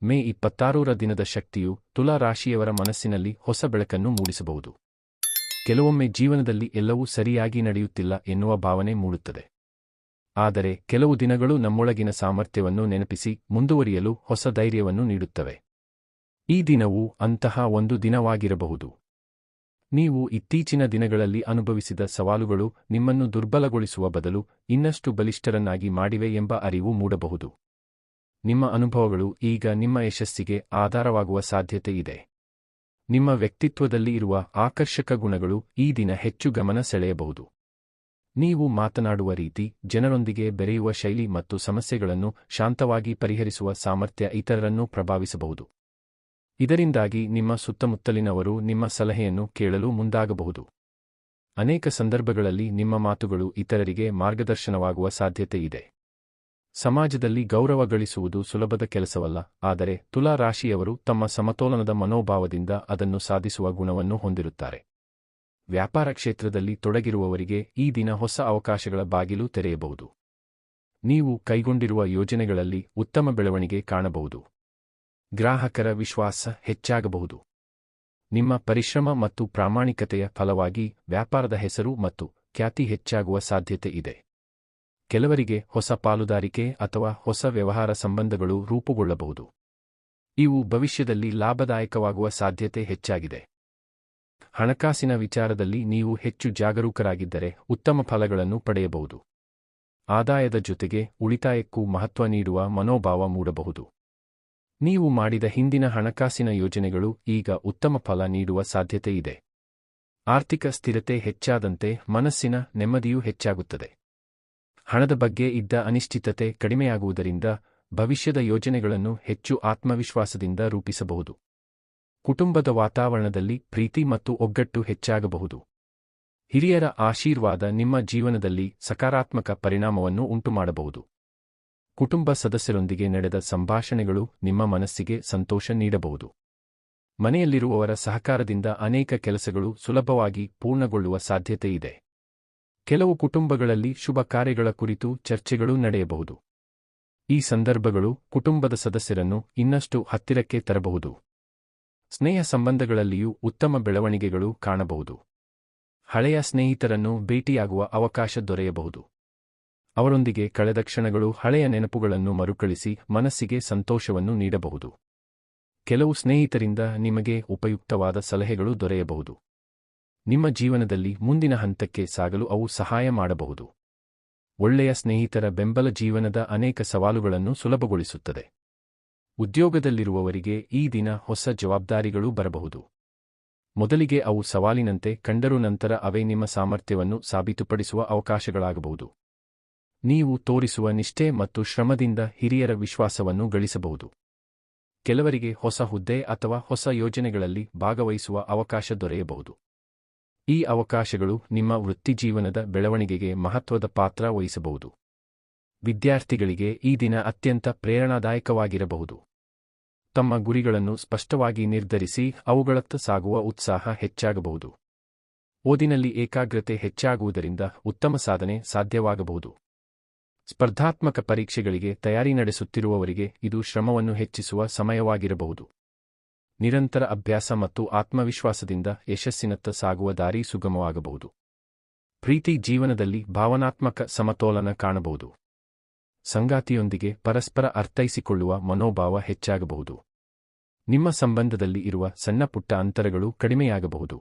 ಮೇ 26ರ ದಿನದ ಶಕ್ತಿಯು ತುಲಾ ರಾಶಿಯವರ ಮನಸ್ಸಿನಲ್ಲಿ ಹೊಸ ಬೆಳಕನ್ನು ಮೂಡಿಸಬಹುದು. ಕೆಲವೊಮ್ಮೆ ಜೀವನದಲ್ಲಿ ಎಲ್ಲವೂ ಸರಿಯಾಗಿ ನಡೆಯುತ್ತಿಲ್ಲ ಎನ್ನುವ ಭಾವನೆ ಮೂಡುತ್ತದೆ. ಆದರೆ ಕೆಲವು ದಿನಗಳು ನಮ್ಮೊಳಗಿನ ಸಾಮರ್ಥ್ಯವನ್ನು ನೆನಪಿಸಿ ಮುಂದುವರಿಯಲು ಹೊಸ ಧೈರ್ಯವನ್ನು ನೀಡುತ್ತವೆ. ಈ ದಿನವೂ ಅಂತಹ ಒಂದು ದಿನವಾಗಿರಬಹುದು. ನೀವು ಇತ್ತೀಚಿನ ದಿನಗಳಲ್ಲಿ ಅನುಭವಿಸಿದ ಸವಾಲುಗಳು ನಿಮ್ಮನ್ನು ದುರ್ಬಲಗೊಳಿಸುವ ಬದಲು ಇನ್ನಷ್ಟು ಬಲಿಷ್ಠರನ್ನಾಗಿ ಮಾಡಿವೆ ಎಂಬ ಅರಿವು ಮೂಡಬಹುದು. ನಿಮ್ಮ ಅನುಭವಗಳು ಈಗ ನಿಮ್ಮ ಯಶಸ್ಸಿಗೆ ಆಧಾರವಾಗುವ ಸಾಧ್ಯತೆ ಇದೆ. ನಿಮ್ಮ ವ್ಯಕ್ತಿತ್ವದಲ್ಲಿ ಇರುವ ಆಕರ್ಷಕ ಗುಣಗಳು ಈ ದಿನ ಹೆಚ್ಚು ಗಮನ ಸೆಳೆಯಬಹುದು. ನೀವು ಮಾತನಾಡುವ ರೀತಿ, ಜನರೊಂದಿಗೆ ಬೆರೆಯುವ ಶೈಲಿ ಮತ್ತು ಸಮಸ್ಯೆಗಳನ್ನು ಶಾಂತವಾಗಿ ಪರಿಹರಿಸುವ ಸಾಮರ್ಥ್ಯ ಇತರರನ್ನು ಪ್ರಭಾವಿಸಬಹುದು. ಇದರಿಂದಾಗಿ ನಿಮ್ಮ ಸುತ್ತಮುತ್ತಲಿನವರು ನಿಮ್ಮ ಸಲಹೆಯನ್ನು ಕೇಳಲು ಮುಂದಾಗಬಹುದು. ಅನೇಕ ಸಂದರ್ಭಗಳಲ್ಲಿ ನಿಮ್ಮ ಮಾತುಗಳು ಇತರರಿಗೆ ಮಾರ್ಗದರ್ಶನವಾಗುವ ಸಾಧ್ಯತೆ ಇದೆ. ಸಮಾಜದಲ್ಲಿ ಗೌರವ ಗಳಿಸುವುದು ಸುಲಭದ ಕೆಲಸವಲ್ಲ, ಆದರೆ ತುಲಾ ರಾಶಿಯವರು ತಮ್ಮ ಸಮತೋಲನದ ಮನೋಭಾವದಿಂದ ಅದನ್ನು ಸಾಧಿಸುವ ಗುಣವನ್ನು ಹೊಂದಿರುತ್ತಾರೆ. ವ್ಯಾಪಾರ ಕ್ಷೇತ್ರದಲ್ಲಿ ತೊಡಗಿರುವವರಿಗೆ ಈ ದಿನ ಹೊಸ ಅವಕಾಶಗಳ ಬಾಗಿಲು ತೆರೆಯಬಹುದು. ನೀವು ಕೈಗೊಂಡಿರುವ ಯೋಜನೆಗಳಲ್ಲಿ ಉತ್ತಮ ಬೆಳವಣಿಗೆ ಕಾಣಬಹುದು. ಗ್ರಾಹಕರ ವಿಶ್ವಾಸ ಹೆಚ್ಚಾಗಬಹುದು. ನಿಮ್ಮ ಪರಿಶ್ರಮ ಮತ್ತು ಪ್ರಾಮಾಣಿಕತೆಯ ಫಲವಾಗಿ ವ್ಯಾಪಾರದ ಹೆಸರು ಮತ್ತು ಖ್ಯಾತಿ ಹೆಚ್ಚಾಗುವ ಸಾಧ್ಯತೆ ಇದೆ. ಕೆಲವರಿಗೆ ಹೊಸ ಪಾಲುದಾರಿಕೆ ಅಥವಾ ಹೊಸ ವ್ಯವಹಾರ ಸಂಬಂಧಗಳು ರೂಪುಗೊಳ್ಳಬಹುದು. ಇವು ಭವಿಷ್ಯದಲ್ಲಿ ಲಾಭದಾಯಕವಾಗುವ ಸಾಧ್ಯತೆ ಹೆಚ್ಚಾಗಿದೆ. ಹಣಕಾಸಿನ ವಿಚಾರದಲ್ಲಿ ನೀವು ಹೆಚ್ಚು ಜಾಗರೂಕರಾಗಿದ್ದರೆ ಉತ್ತಮ ಫಲಗಳನ್ನು ಪಡೆಯಬಹುದು. ಆದಾಯದ ಜೊತೆಗೆ ಉಳಿತಾಯಕ್ಕೂ ಮಹತ್ವ ನೀಡುವ ಮನೋಭಾವ ಮೂಡಬಹುದು. ನೀವು ಮಾಡಿದ ಹಿಂದಿನ ಹಣಕಾಸಿನ ಯೋಜನೆಗಳು ಈಗ ಉತ್ತಮ ಫಲ ನೀಡುವ ಸಾಧ್ಯತೆ ಇದೆ. ಆರ್ಥಿಕ ಸ್ಥಿರತೆ ಹೆಚ್ಚಾದಂತೆ ಮನಸ್ಸಿನ ನೆಮ್ಮದಿಯೂ ಹೆಚ್ಚಾಗುತ್ತದೆ. ಹಣದ ಬಗ್ಗೆ ಇದ್ದ ಅನಿಶ್ಚಿತತೆ ಕಡಿಮೆಯಾಗುವುದರಿಂದ ಭವಿಷ್ಯದ ಯೋಜನೆಗಳನ್ನು ಹೆಚ್ಚು ಆತ್ಮವಿಶ್ವಾಸದಿಂದ ರೂಪಿಸಬಹುದು. ಕುಟುಂಬದ ವಾತಾವರಣದಲ್ಲಿ ಪ್ರೀತಿ ಮತ್ತು ಒಗ್ಗಟ್ಟು ಹೆಚ್ಚಾಗಬಹುದು. ಹಿರಿಯರ ಆಶೀರ್ವಾದ ನಿಮ್ಮ ಜೀವನದಲ್ಲಿ ಸಕಾರಾತ್ಮಕ ಪರಿಣಾಮವನ್ನು ಉಂಟುಮಾಡಬಹುದು. ಕುಟುಂಬ ಸದಸ್ಯರೊಂದಿಗೆ ನಡೆದ ಸಂಭಾಷಣೆಗಳು ನಿಮ್ಮ ಮನಸ್ಸಿಗೆ ಸಂತೋಷ ನೀಡಬಹುದು. ಮನೆಯಲ್ಲಿರುವವರ ಸಹಕಾರದಿಂದ ಅನೇಕ ಕೆಲಸಗಳು ಸುಲಭವಾಗಿ ಪೂರ್ಣಗೊಳ್ಳುವ ಸಾಧ್ಯತೆ ಇದೆ. ಕೆಲವು ಕುಟುಂಬಗಳಲ್ಲಿ ಶುಭ ಕಾರ್ಯಗಳ ಕುರಿತು ಚರ್ಚೆಗಳು ನಡೆಯಬಹುದು. ಈ ಸಂದರ್ಭಗಳು ಕುಟುಂಬದ ಸದಸ್ಯರನ್ನು ಇನ್ನಷ್ಟು ಹತ್ತಿರಕ್ಕೆ ತರಬಹುದು. ಸ್ನೇಹ ಸಂಬಂಧಗಳಲ್ಲಿಯೂ ಉತ್ತಮ ಬೆಳವಣಿಗೆಗಳು ಕಾಣಬಹುದು. ಹಳೆಯ ಸ್ನೇಹಿತರನ್ನು ಭೇಟಿಯಾಗುವ ಅವಕಾಶ ದೊರೆಯಬಹುದು. ಅವರೊಂದಿಗೆ ಕಳೆದ ಕ್ಷಣಗಳು ಹಳೆಯ ನೆನಪುಗಳನ್ನು ಮರುಕಳಿಸಿ ಮನಸ್ಸಿಗೆ ಸಂತೋಷವನ್ನು ನೀಡಬಹುದು. ಕೆಲವು ಸ್ನೇಹಿತರಿಂದ ನಿಮಗೆ ಉಪಯುಕ್ತವಾದ ಸಲಹೆಗಳು ದೊರೆಯಬಹುದು. ನಿಮ್ಮ ಜೀವನದಲ್ಲಿ ಮುಂದಿನ ಹಂತಕ್ಕೆ ಸಾಗಲು ಅವು ಸಹಾಯ ಮಾಡಬಹುದು. ಒಳ್ಳೆಯ ಸ್ನೇಹಿತರ ಬೆಂಬಲ ಜೀವನದ ಅನೇಕ ಸವಾಲುಗಳನ್ನು ಸುಲಭಗೊಳಿಸುತ್ತದೆ. ಉದ್ಯೋಗದಲ್ಲಿರುವವರಿಗೆ ಈ ದಿನ ಹೊಸ ಜವಾಬ್ದಾರಿಗಳು ಬರಬಹುದು. ಮೊದಲಿಗೆ ಅವು ಸವಾಲಿನಂತೆ ಕಂಡರೂ ನಂತರ ಅವೇ ನಿಮ್ಮ ಸಾಮರ್ಥ್ಯವನ್ನು ಸಾಬೀತುಪಡಿಸುವ ಅವಕಾಶಗಳಾಗಬಹುದು. ನೀವು ತೋರಿಸುವ ನಿಷ್ಠೆ ಮತ್ತು ಶ್ರಮದಿಂದ ಹಿರಿಯರ ವಿಶ್ವಾಸವನ್ನು ಗಳಿಸಬಹುದು. ಕೆಲವರಿಗೆ ಹೊಸ ಹುದ್ದೆ ಅಥವಾ ಹೊಸ ಯೋಜನೆಗಳಲ್ಲಿ ಭಾಗವಹಿಸುವ ಅವಕಾಶ ದೊರೆಯಬಹುದು. ಈ ಅವಕಾಶಗಳು ನಿಮ್ಮ ವೃತ್ತಿಜೀವನದ ಬೆಳವಣಿಗೆಗೆ ಮಹತ್ವದ ಪಾತ್ರ ವಹಿಸಬಹುದು. ವಿದ್ಯಾರ್ಥಿಗಳಿಗೆ ಈ ದಿನ ಅತ್ಯಂತ ಪ್ರೇರಣಾದಾಯಕವಾಗಿರಬಹುದು. ತಮ್ಮ ಗುರಿಗಳನ್ನು ಸ್ಪಷ್ಟವಾಗಿ ನಿರ್ಧರಿಸಿ ಅವುಗಳತ್ತ ಸಾಗುವ ಉತ್ಸಾಹ ಹೆಚ್ಚಾಗಬಹುದು. ಓದಿನಲ್ಲಿ ಏಕಾಗ್ರತೆ ಹೆಚ್ಚಾಗುವುದರಿಂದ ಉತ್ತಮ ಸಾಧನೆ ಸಾಧ್ಯವಾಗಬಹುದು. ಸ್ಪರ್ಧಾತ್ಮಕ ಪರೀಕ್ಷೆಗಳಿಗೆ ತಯಾರಿ ನಡೆಸುತ್ತಿರುವವರಿಗೆ ಇದು ಶ್ರಮವನ್ನು ಹೆಚ್ಚಿಸುವ ಸಮಯವಾಗಿರಬಹುದು. ನಿರಂತರ ಅಭ್ಯಾಸ ಮತ್ತು ಆತ್ಮವಿಶ್ವಾಸದಿಂದ ಯಶಸ್ಸಿನತ್ತ ಸಾಗುವ ದಾರಿ ಸುಗಮವಾಗಬಹುದು. ಪ್ರೀತಿ ಜೀವನದಲ್ಲಿ ಭಾವನಾತ್ಮಕ ಸಮತೋಲನ ಕಾಣಬಹುದು. ಸಂಗಾತಿಯೊಂದಿಗೆ ಪರಸ್ಪರ ಅರ್ಥೈಸಿಕೊಳ್ಳುವ ಮನೋಭಾವ ಹೆಚ್ಚಾಗಬಹುದು. ನಿಮ್ಮ ಸಂಬಂಧದಲ್ಲಿ ಇರುವ ಸಣ್ಣ ಪುಟ್ಟ ಅಂತರಗಳು ಕಡಿಮೆಯಾಗಬಹುದು.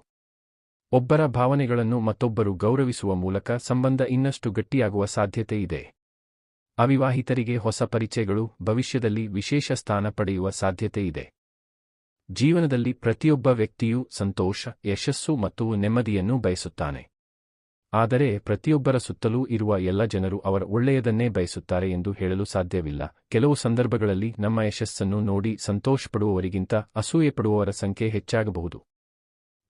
ಒಬ್ಬರ ಭಾವನೆಗಳನ್ನು ಮತ್ತೊಬ್ಬರು ಗೌರವಿಸುವ ಮೂಲಕ ಸಂಬಂಧ ಇನ್ನಷ್ಟು ಗಟ್ಟಿಯಾಗುವ ಸಾಧ್ಯತೆ ಇದೆ. ಅವಿವಾಹಿತರಿಗೆ ಹೊಸ ಪರಿಚಯಗಳು ಭವಿಷ್ಯದಲ್ಲಿ ವಿಶೇಷ ಸ್ಥಾನ ಪಡೆಯುವ ಸಾಧ್ಯತೆ ಇದೆ. ಜೀವನದಲ್ಲಿ ಪ್ರತಿಯೊಬ್ಬ ವ್ಯಕ್ತಿಯೂ ಸಂತೋಷ, ಯಶಸ್ಸು ಮತ್ತು ನೆಮ್ಮದಿಯನ್ನು ಬಯಸುತ್ತಾನೆ. ಆದರೆ ಪ್ರತಿಯೊಬ್ಬರ ಸುತ್ತಲೂ ಇರುವ ಎಲ್ಲ ಜನರು ಅವರ ಒಳ್ಳೆಯದನ್ನೇ ಬಯಸುತ್ತಾರೆ ಎಂದು ಹೇಳಲು ಸಾಧ್ಯವಿಲ್ಲ. ಕೆಲವು ಸಂದರ್ಭಗಳಲ್ಲಿ ನಮ್ಮ ಯಶಸ್ಸನ್ನು ನೋಡಿ ಸಂತೋಷಪಡುವವರಿಗಿಂತ ಅಸೂಯೆಪಡುವವರ ಸಂಖ್ಯೆ ಹೆಚ್ಚಾಗಬಹುದು.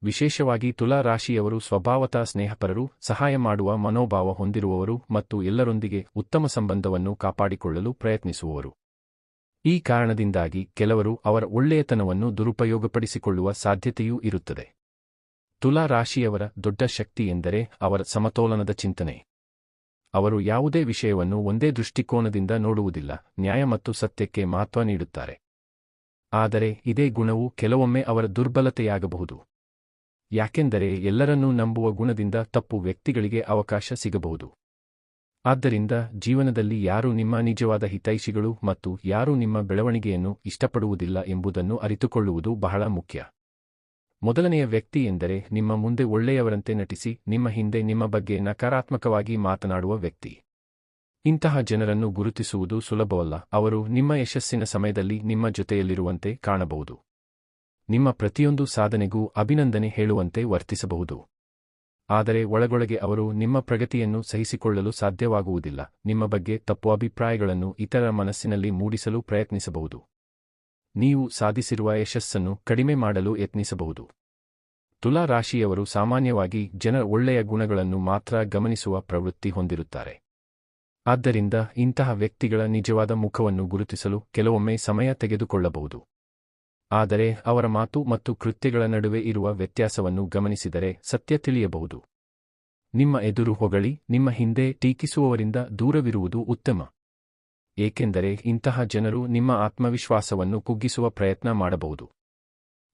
ವಿಶೇಷವಾಗಿ ತುಲಾ ರಾಶಿಯವರು ಸ್ವಭಾವತಃ ಸ್ನೇಹಪರರು, ಸಹಾಯ ಮಾಡುವ ಮನೋಭಾವ ಹೊಂದಿರುವವರು ಮತ್ತು ಎಲ್ಲರೊಂದಿಗೆ ಉತ್ತಮ ಸಂಬಂಧವನ್ನು ಕಾಪಾಡಿಕೊಳ್ಳಲು ಪ್ರಯತ್ನಿಸುವವರು. ಈ ಕಾರಣದಿಂದಾಗಿ ಕೆಲವರು ಅವರ ಒಳ್ಳೆಯತನವನ್ನು ದುರುಪಯೋಗಪಡಿಸಿಕೊಳ್ಳುವ ಸಾಧ್ಯತೆಯೂ ಇರುತ್ತದೆ. ತುಲಾ ರಾಶಿಯವರ ದೊಡ್ಡ ಶಕ್ತಿ ಎಂದರೆ ಅವರ ಸಮತೋಲನದ ಚಿಂತನೆ. ಅವರು ಯಾವುದೇ ವಿಷಯವನ್ನು ಒಂದೇ ದೃಷ್ಟಿಕೋನದಿಂದ ನೋಡುವುದಿಲ್ಲ, ನ್ಯಾಯ ಮತ್ತು ಸತ್ಯಕ್ಕೆ ಮಹತ್ವ ನೀಡುತ್ತಾರೆ. ಆದರೆ ಇದೇ ಗುಣವು ಕೆಲವೊಮ್ಮೆ ಅವರ ದುರ್ಬಲತೆಯಾಗಬಹುದು. ಯಾಕೆಂದರೆ ಎಲ್ಲರನ್ನೂ ನಂಬುವ ಗುಣದಿಂದ ತಪ್ಪು ವ್ಯಕ್ತಿಗಳಿಗೆ ಅವಕಾಶ ಸಿಗಬಹುದು. ಆದ್ದರಿಂದ ಜೀವನದಲ್ಲಿ ಯಾರು ನಿಮ್ಮ ನಿಜವಾದ ಹಿತೈಷಿಗಳು ಮತ್ತು ಯಾರು ನಿಮ್ಮ ಬೆಳವಣಿಗೆಯನ್ನು ಇಷ್ಟಪಡುವುದಿಲ್ಲ ಎಂಬುದನ್ನು ಅರಿತುಕೊಳ್ಳುವುದು ಬಹಳ ಮುಖ್ಯ. ಮೊದಲನೆಯ ವ್ಯಕ್ತಿ ಎಂದರೆ ನಿಮ್ಮ ಮುಂದೆ ಒಳ್ಳೆಯವರಂತೆ ನಟಿಸಿ ನಿಮ್ಮ ಹಿಂದೆ ನಿಮ್ಮ ಬಗ್ಗೆ ನಕಾರಾತ್ಮಕವಾಗಿ ಮಾತನಾಡುವ ವ್ಯಕ್ತಿ. ಇಂತಹ ಜನರನ್ನು ಗುರುತಿಸುವುದು ಸುಲಭವಲ್ಲ. ಅವರು ನಿಮ್ಮ ಯಶಸ್ಸಿನ ಸಮಯದಲ್ಲಿ ನಿಮ್ಮ ಜೊತೆಯಲ್ಲಿರುವಂತೆ ಕಾಣಬಹುದು. ನಿಮ್ಮ ಪ್ರತಿಯೊಂದು ಸಾಧನೆಗೂ ಅಭಿನಂದನೆ ಹೇಳುವಂತೆ ವರ್ತಿಸಬಹುದು. ಆದರೆ ಒಳಗೊಳಗೆ ಅವರು ನಿಮ್ಮ ಪ್ರಗತಿಯನ್ನು ಸಹಿಸಿಕೊಳ್ಳಲು ಸಾಧ್ಯವಾಗುವುದಿಲ್ಲ. ನಿಮ್ಮ ಬಗ್ಗೆ ತಪ್ಪು ಅಭಿಪ್ರಾಯಗಳನ್ನು ಇತರರ ಮನಸ್ಸಿನಲ್ಲಿ ಮೂಡಿಸಲು ಪ್ರಯತ್ನಿಸಬಹುದು. ನೀವು ಸಾಧಿಸಿರುವ ಯಶಸ್ಸನ್ನು ಕಡಿಮೆ ಮಾಡಲು ಯತ್ನಿಸಬಹುದು. ತುಲಾ ರಾಶಿಯವರು ಸಾಮಾನ್ಯವಾಗಿ ಜನರ ಒಳ್ಳೆಯ ಗುಣಗಳನ್ನು ಮಾತ್ರ ಗಮನಿಸುವ ಪ್ರವೃತ್ತಿ ಹೊಂದಿರುತ್ತಾರೆ. ಆದ್ದರಿಂದ ಇಂತಹ ವ್ಯಕ್ತಿಗಳ ನಿಜವಾದ ಮುಖವನ್ನು ಗುರುತಿಸಲು ಕೆಲವೊಮ್ಮೆ ಸಮಯ ತೆಗೆದುಕೊಳ್ಳಬಹುದು. ಆದರೆ ಅವರ ಮಾತು ಮತ್ತು ಕೃತ್ಯಗಳ ನಡುವೆ ಇರುವ ವ್ಯತ್ಯಾಸವನ್ನು ಗಮನಿಸಿದರೆ ಸತ್ಯ ತಿಳಿಯಬಹುದು. ನಿಮ್ಮ ಎದುರು ಹೊಗಳಿ ನಿಮ್ಮ ಹಿಂದೆ ಟೀಕಿಸುವವರಿಂದ ದೂರವಿರುವುದು ಉತ್ತಮ. ಏಕೆಂದರೆ ಇಂತಹ ಜನರು ನಿಮ್ಮ ಆತ್ಮವಿಶ್ವಾಸವನ್ನು ಕುಗ್ಗಿಸುವ ಪ್ರಯತ್ನ ಮಾಡಬಹುದು.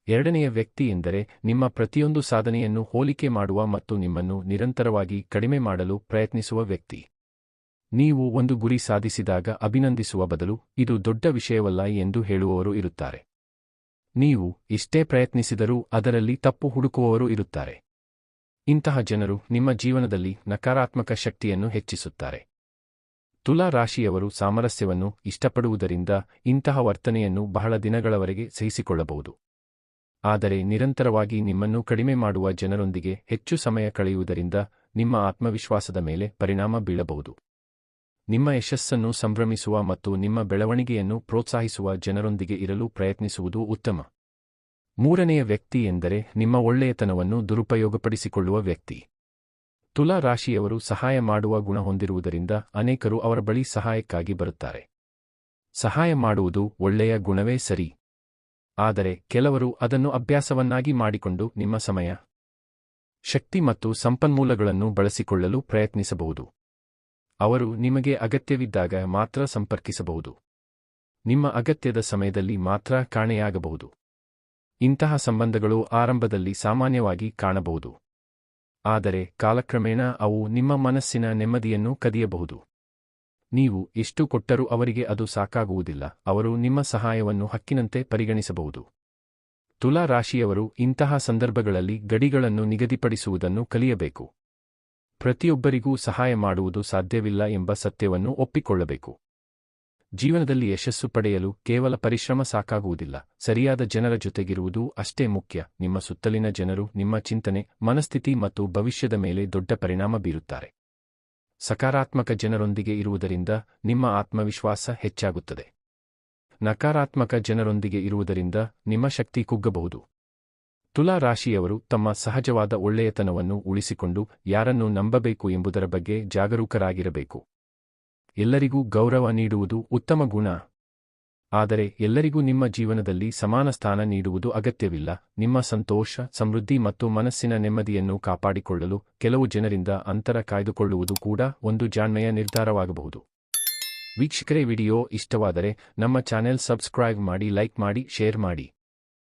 ಎರಡನೆಯ ವ್ಯಕ್ತಿ ಎಂದರೆ ನಿಮ್ಮ ಪ್ರತಿಯೊಂದು ಸಾಧನೆಯನ್ನು ಹೋಲಿಕೆ ಮಾಡುವ ಮತ್ತು ನಿಮ್ಮನ್ನು ನಿರಂತರವಾಗಿ ಕಡಿಮೆ ಮಾಡಲು ಪ್ರಯತ್ನಿಸುವ ವ್ಯಕ್ತಿ. ನೀವು ಒಂದು ಗುರಿ ಸಾಧಿಸಿದಾಗ ಅಭಿನಂದಿಸುವ ಬದಲು ಇದು ದೊಡ್ಡ ವಿಷಯವಲ್ಲ ಎಂದು ಹೇಳುವವರು ಇರುತ್ತಾರೆ. ನೀವು ಎಷ್ಟೇ ಪ್ರಯತ್ನಿಸಿದರೂ ಅದರಲ್ಲಿ ತಪ್ಪು ಹುಡುಕುವವರು ಇರುತ್ತಾರೆ. ಇಂತಹ ಜನರು ನಿಮ್ಮ ಜೀವನದಲ್ಲಿ ನಕಾರಾತ್ಮಕ ಶಕ್ತಿಯನ್ನು ಹೆಚ್ಚಿಸುತ್ತಾರೆ. ತುಲಾ ರಾಶಿಯವರು ಸಾಮರಸ್ಯವನ್ನು ಇಷ್ಟಪಡುವುದರಿಂದ ಇಂತಹ ವರ್ತನೆಯನ್ನು ಬಹಳ ದಿನಗಳವರೆಗೆ ಸಹಿಸಿಕೊಳ್ಳಬಹುದು. ಆದರೆ ನಿರಂತರವಾಗಿ ನಿಮ್ಮನ್ನು ಕಡಿಮೆ ಮಾಡುವ ಜನರೊಂದಿಗೆ ಹೆಚ್ಚು ಸಮಯ ಕಳೆಯುವುದರಿಂದ ನಿಮ್ಮ ಆತ್ಮವಿಶ್ವಾಸದ ಮೇಲೆ ಪರಿಣಾಮ ಬೀಳಬಹುದು. ನಿಮ್ಮ ಯಶಸ್ಸನ್ನು ಸಂಭ್ರಮಿಸುವ ಮತ್ತು ನಿಮ್ಮ ಬೆಳವಣಿಗೆಯನ್ನು ಪ್ರೋತ್ಸಾಹಿಸುವ ಜನರೊಂದಿಗೆ ಇರಲು ಪ್ರಯತ್ನಿಸುವುದು ಉತ್ತಮ. ಮೂರನೆಯ ವ್ಯಕ್ತಿ ಎಂದರೆ ನಿಮ್ಮ ಒಳ್ಳೆಯತನವನ್ನು ದುರುಪಯೋಗಪಡಿಸಿಕೊಳ್ಳುವ ವ್ಯಕ್ತಿ. ತುಲಾ ರಾಶಿಯವರು ಸಹಾಯ ಮಾಡುವ ಗುಣ ಹೊಂದಿರುವುದರಿಂದ ಅನೇಕರು ಅವರ ಬಳಿ ಸಹಾಯಕ್ಕಾಗಿ ಬರುತ್ತಾರೆ. ಸಹಾಯ ಮಾಡುವುದು ಒಳ್ಳೆಯ ಗುಣವೇ ಸರಿ. ಆದರೆ ಕೆಲವರು ಅದನ್ನು ಅಭ್ಯಾಸವನ್ನಾಗಿ ಮಾಡಿಕೊಂಡು ನಿಮ್ಮ ಸಮಯ, ಶಕ್ತಿ ಮತ್ತು ಸಂಪನ್ಮೂಲಗಳನ್ನು ಬಳಸಿಕೊಳ್ಳಲು ಪ್ರಯತ್ನಿಸಬಹುದು. ಅವರು ನಿಮಗೆ ಅಗತ್ಯವಿದ್ದಾಗ ಮಾತ್ರ ಸಂಪರ್ಕಿಸಬಹುದು. ನಿಮ್ಮ ಅಗತ್ಯದ ಸಮಯದಲ್ಲಿ ಮಾತ್ರ ಕಾಣೆಯಾಗಬಹುದು. ಇಂತಹ ಸಂಬಂಧಗಳು ಆರಂಭದಲ್ಲಿ ಸಾಮಾನ್ಯವಾಗಿ ಕಾಣಬಹುದು. ಆದರೆ ಕಾಲಕ್ರಮೇಣ ಅವು ನಿಮ್ಮ ಮನಸ್ಸಿನ ನೆಮ್ಮದಿಯನ್ನು ಕದಿಯಬಹುದು. ನೀವು ಎಷ್ಟು ಕೊಟ್ಟರೂ ಅವರಿಗೆ ಅದು ಸಾಕಾಗುವುದಿಲ್ಲ. ಅವರು ನಿಮ್ಮ ಸಹಾಯವನ್ನು ಹಕ್ಕಿನಂತೆ ಪರಿಗಣಿಸಬಹುದು. ತುಲಾ ರಾಶಿಯವರು ಇಂತಹ ಸಂದರ್ಭಗಳಲ್ಲಿ ಗಡಿಗಳನ್ನು ನಿಗದಿಪಡಿಸುವುದನ್ನು ಕಲಿಯಬೇಕು. ಪ್ರತಿಯೊಬ್ಬರಿಗೂ ಸಹಾಯ ಮಾಡುವುದು ಸಾಧ್ಯವಿಲ್ಲ ಎಂಬ ಸತ್ಯವನ್ನು ಒಪ್ಪಿಕೊಳ್ಳಬೇಕು. ಜೀವನದಲ್ಲಿ ಯಶಸ್ಸು ಪಡೆಯಲು ಕೇವಲ ಪರಿಶ್ರಮ ಸಾಕಾಗುವುದಿಲ್ಲ. ಸರಿಯಾದ ಜನರ ಜೊತೆಗಿರುವುದು ಅಷ್ಟೇ ಮುಖ್ಯ. ನಿಮ್ಮ ಸುತ್ತಲಿನ ಜನರು ನಿಮ್ಮ ಚಿಂತನೆ, ಮನಸ್ಥಿತಿ ಮತ್ತು ಭವಿಷ್ಯದ ಮೇಲೆ ದೊಡ್ಡ ಪರಿಣಾಮ ಬೀರುತ್ತಾರೆ. ಸಕಾರಾತ್ಮಕ ಜನರೊಂದಿಗೆ ಇರುವುದರಿಂದ ನಿಮ್ಮ ಆತ್ಮವಿಶ್ವಾಸ ಹೆಚ್ಚಾಗುತ್ತದೆ. ನಕಾರಾತ್ಮಕ ಜನರೊಂದಿಗೆ ಇರುವುದರಿಂದ ನಿಮ್ಮ ಶಕ್ತಿ ಕುಗ್ಗಬಹುದು. ತುಲಾ ರಾಶಿಯವರು ತಮ್ಮ ಸಹಜವಾದ ಒಳ್ಳೆಯತನವನ್ನು ಉಳಿಸಿಕೊಂಡು ಯಾರನ್ನು ನಂಬಬೇಕು ಎಂಬುದರ ಬಗ್ಗೆ ಜಾಗರೂಕರಾಗಿರಬೇಕು. ಎಲ್ಲರಿಗೂ ಗೌರವ ನೀಡುವುದು ಉತ್ತಮ ಗುಣ. ಆದರೆ ಎಲ್ಲರಿಗೂ ನಿಮ್ಮ ಜೀವನದಲ್ಲಿ ಸಮಾನ ಸ್ಥಾನ ನೀಡುವುದು ಅಗತ್ಯವಿಲ್ಲ. ನಿಮ್ಮ ಸಂತೋಷ, ಸಮೃದ್ಧಿ ಮತ್ತು ಮನಸ್ಸಿನ ನೆಮ್ಮದಿಯನ್ನು ಕಾಪಾಡಿಕೊಳ್ಳಲು ಕೆಲವು ಜನರಿಂದ ಅಂತರ ಕಾಯ್ದುಕೊಳ್ಳುವುದು ಕೂಡ ಒಂದು ಜಾಣ್ಮೆಯ ನಿರ್ಧಾರವಾಗಬಹುದು. ವೀಕ್ಷಕರೇ, ವಿಡಿಯೋ ಇಷ್ಟವಾದರೆ ನಮ್ಮ ಚಾನೆಲ್ ಸಬ್ಸ್ಕ್ರೈಬ್ ಮಾಡಿ, ಲೈಕ್ ಮಾಡಿ, ಶೇರ್ ಮಾಡಿ.